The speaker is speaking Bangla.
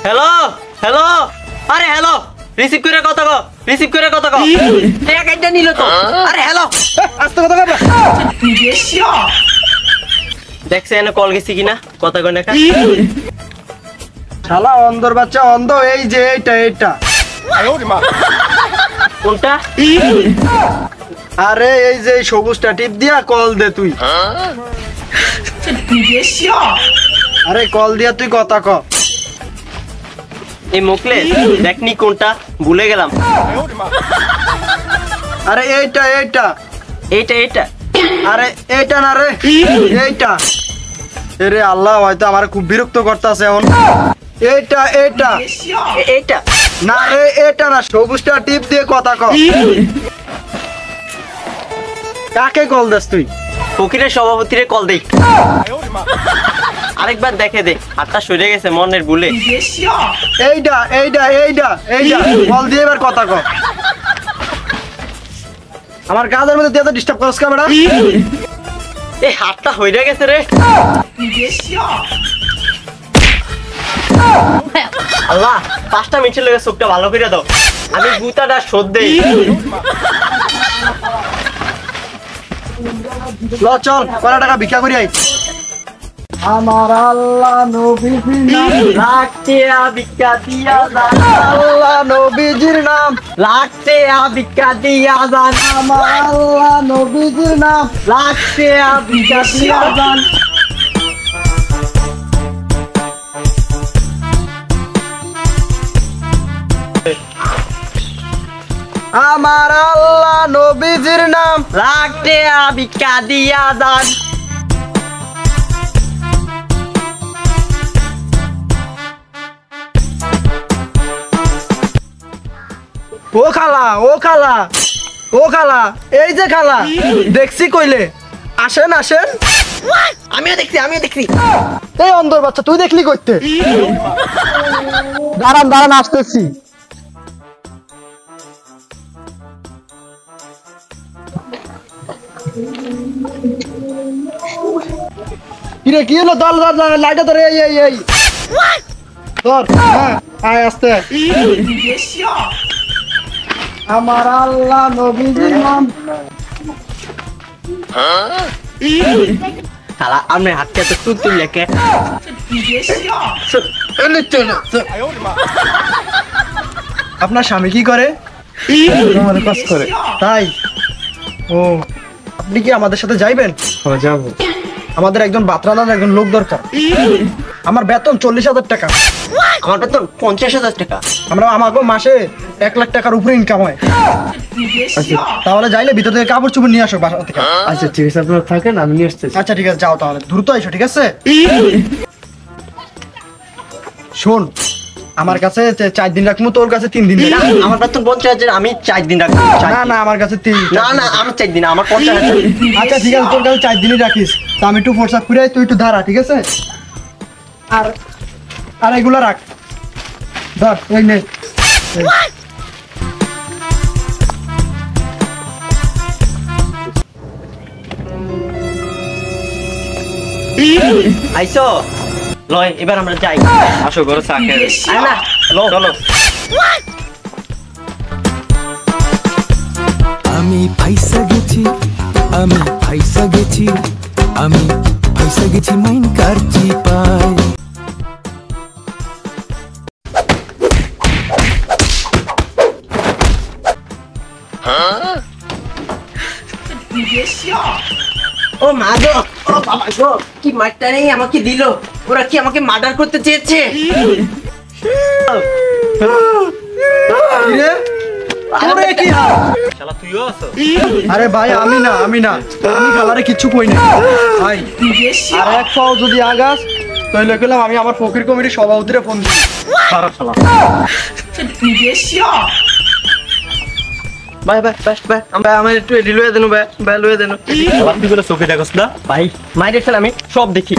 হ্যালো হ্যালো, আরে হ্যালো, রিসিভ করে কথা কও, রিসিভ করে কথা কও। এক একটা নিল তো। আরে হ্যালো, আস্তে কথা কও। দেখছ এনে কল গেছি কিনা, কথা কই না কা। শালা অন্ধর বাচ্চা অন্ধ, এই যে এইটা কোনটা? আরে এই যে সবুজটা টিপ দিয়া কল দে তুই। আরে কল দিয়া তুই কথা ক। এই মোকলে দেখনি কোনটা, ভুলে গেলাম। আরে এইটা এইটা এইটা। আরে এইটা না রে, এইটা। আরে আল্লাহ, হয়তো আমার খুব বিরক্ত করতেছে এখন। এইটা এইটা না রে, এটা না, সবুজটা টিপ দিয়ে কথা ক। কাকে কল দাস তুই? ফকিরের সভাপতিরে কল দেই। আরেকবার দেখে দে, হাতটা সরে গেছে মনের ভুলে। এইটা কল দিয়ে এবার কথা ক। আমার কাজের মধ্যে দিয়ে ডিস্টার্ব করছ কা বেটা? এই হাতটা হইরা গেছে রে। আল্লাহ, 5টা মিনিটের লেগে চোখটা ভালো করে দাও, আমি গুতাটা শোধ দেই। ল চল, কয়টা টাকা ভিক্ষা করি আই। আমার আল্লাহ নবীজির নাম, লাগছে ভিক্ষা দিয়া যান। আল্লাহ নবীজির নাম, লাগছে ভিক্ষা দিয়া যান। আমার আল্লাহ নবীজির নাম, লাগছে ভিক্ষা দিয়া যান। আমার আল্লাহ নবীজির নাম, লাগছে ভিক্ষা দিয়া যান। ও খালা এই যে খালা, দেখছি কইলে। আসেন আমিও দেখছি। এই অন্ধর বাচ্চা, তুই দেখলি করতে? দাঁড়ান আসতেছি। কিরে কি হলো? দল লাইটা ধরে, এই ধর। হ্যাঁ আয়, আসতে। আমার আল্লাহ নবীজির নাম। খালা আমি হাতটা তো তুলতে লেখে। আপনার স্বামী কি করে? কাজ করে। তাই? ও, আপনি কি আমাদের সাথে যাইবেন? হ্যাঁ যাবো। আমাদের একজন বাতরাদার একজন লোক দরকার। আমার বেতন 40,000 টাকা। আমার বেতন 50,000 টাকা। আমাকে মাসে 1 লাখ টাকার উপরে ইনকাম হয়। তাহলে যাইলে ভিতর থেকে কাপড় চোপড় নিয়ে আসো বাসা থেকে। আচ্ছা ঠিক আছে, আপনারা থাকেন, আমি নিয়ে আসতেছি। আচ্ছা ঠিক আছে, যাও তাহলে, দ্রুত আইসো, ঠিক আছে? শোন, আমার কাছে 4 দিন রাখবো, তোর কাছে 3 দিন রাখবো। আমার বেতন 50,000, আমি 4 দিন রাখবো। না আমার কাছে 3। না আমি 4 দিন, আমার 50,000। আচ্ছা ঠিক আছে, তোর কাছে 4 দিনই রাখিস। তা আমি একটু ফোর্স আপ করে তুই একটু ধারা, ঠিক আছে? আর এগুলো রাখ, ধর, এই নে। আইসো লয়, এবার আমরা যাই। আসো ঘরে চা খেয়ে। আরে না, চলো। আমি ফাইসা গেছি মাইন কারচি পায়। ও মা গো, ও বাবা গো, কি মারটা নেই আমাকে দিল। ওরা কি আমাকে মার্ডার করতে চেয়েছে? আরে ভাই, আমি না, আমি খালারে কিচ্ছু কই না ভাই। আর এক পাও যদি আগাস তাহলে গেলাম আমি আমার ফকির কমিটির সভাপতিরে ফোন দিই। ভাই আমার একটু লয়ে দেন, ভাই লয়ে দেন। চোখে দেখোস না ভাই, মাইরে ফেলে আমি সব দেখি।